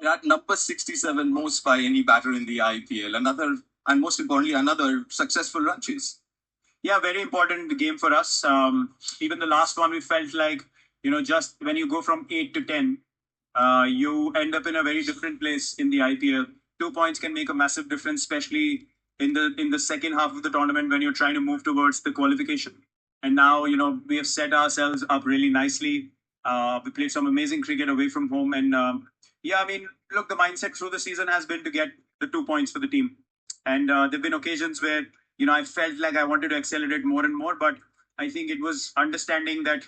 You're at number 67 most by any batter in the IPL. Another, and most importantly, another successful run chase. Yeah, very important game for us. Even the last one, we felt like, just when you go from 8 to 10, you end up in a very different place in the IPL. 2 points can make a massive difference, especially in the second half of the tournament when you're trying to move towards the qualification. And now, we have set ourselves up really nicely. We played some amazing cricket away from home. And yeah, I mean, look, the mindset through the season has been to get the 2 points for the team. And there have been occasions where I felt like I wanted to accelerate more and more, but I think it was understanding that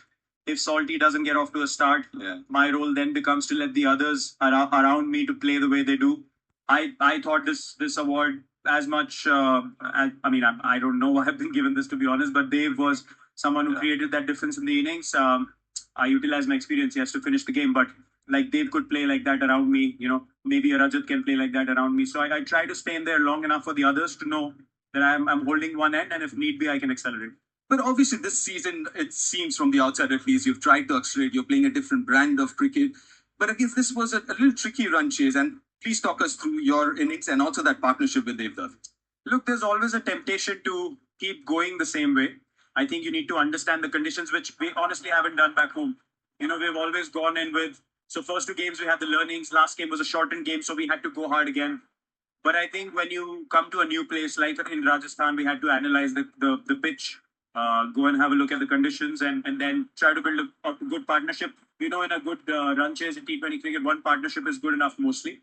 if Salty doesn't get off to a start, my role then becomes to let the others around me to play the way they do. I thought this award as much. I mean, I don't know why I've been given this, to be honest, but Dave was someone who created that difference in the innings. I utilized my experience, yes, to finish the game, but like Dave could play like that around me. Maybe a Rajat can play like that around me. So I try to stay in there long enough for the others to know that I'm holding one end, and if need be, I can accelerate. But obviously, this season, it seems from the outside at least, you've tried to accelerate. You're playing a different brand of cricket. But I guess this was a little tricky run chase. And please talk us through your innings and also that partnership with Dev Dutt. Look, there's always a temptation to keep going the same way. I think you need to understand the conditions, which we honestly haven't done back home. We've always gone in with, so first two games we had the learnings. Last game was a shortened game, so we had to go hard again. But I think when you come to a new place, like in Rajasthan, we had to analyze the pitch, go and have a look at the conditions, and then try to build a good partnership. In a good run chase in T20 cricket, one partnership is good enough mostly.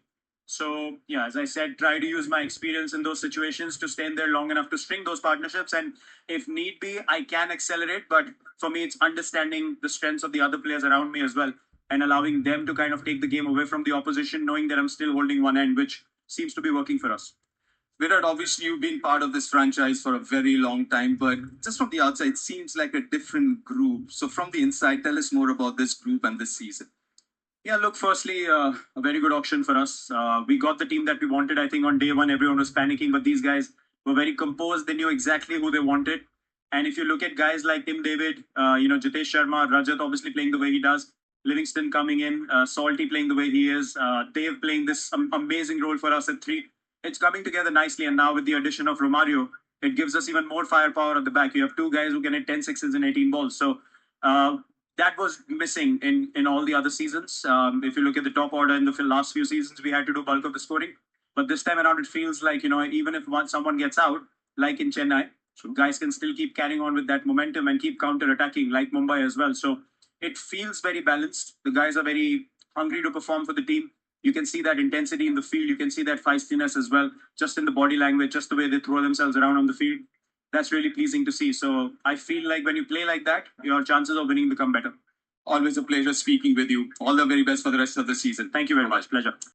So, yeah, as I said, try to use my experience in those situations to stay in there long enough to string those partnerships. And if need be, I can accelerate. But for me, it's understanding the strengths of the other players around me as well and allowing them to kind of take the game away from the opposition, knowing that I'm still holding one end, which seems to be working for us. Virat, obviously, you've been part of this franchise for a very long time, but just from the outside, it seems like a different group. So, from the inside, tell us more about this group and this season. Yeah, look, firstly, a very good auction for us. We got the team that we wanted. I think on day one, everyone was panicking, but these guys were very composed. They knew exactly who they wanted. And if you look at guys like Tim David, Jitesh Sharma, Rajat obviously playing the way he does, Livingston coming in, Salty playing the way he is, Dave playing this amazing role for us at three. It's coming together nicely. And now with the addition of Romario, it gives us even more firepower at the back. You have two guys who can hit 10 sixes and 18 balls. So that was missing in all the other seasons. If you look at the top order in the last few seasons, we had to do bulk of the scoring. But this time around, it feels like, even if someone gets out, like in Chennai, so guys can still keep carrying on with that momentum and keep counter-attacking, like Mumbai as well. So it feels very balanced. The guys are very hungry to perform for the team. You can see that intensity in the field. You can see that feistiness as well, just in the body language, just the way they throw themselves around on the field. That's really pleasing to see. So I feel like when you play like that, your chances of winning become better. Always a pleasure speaking with you. All the very best for the rest of the season. Thank you very much. Pleasure.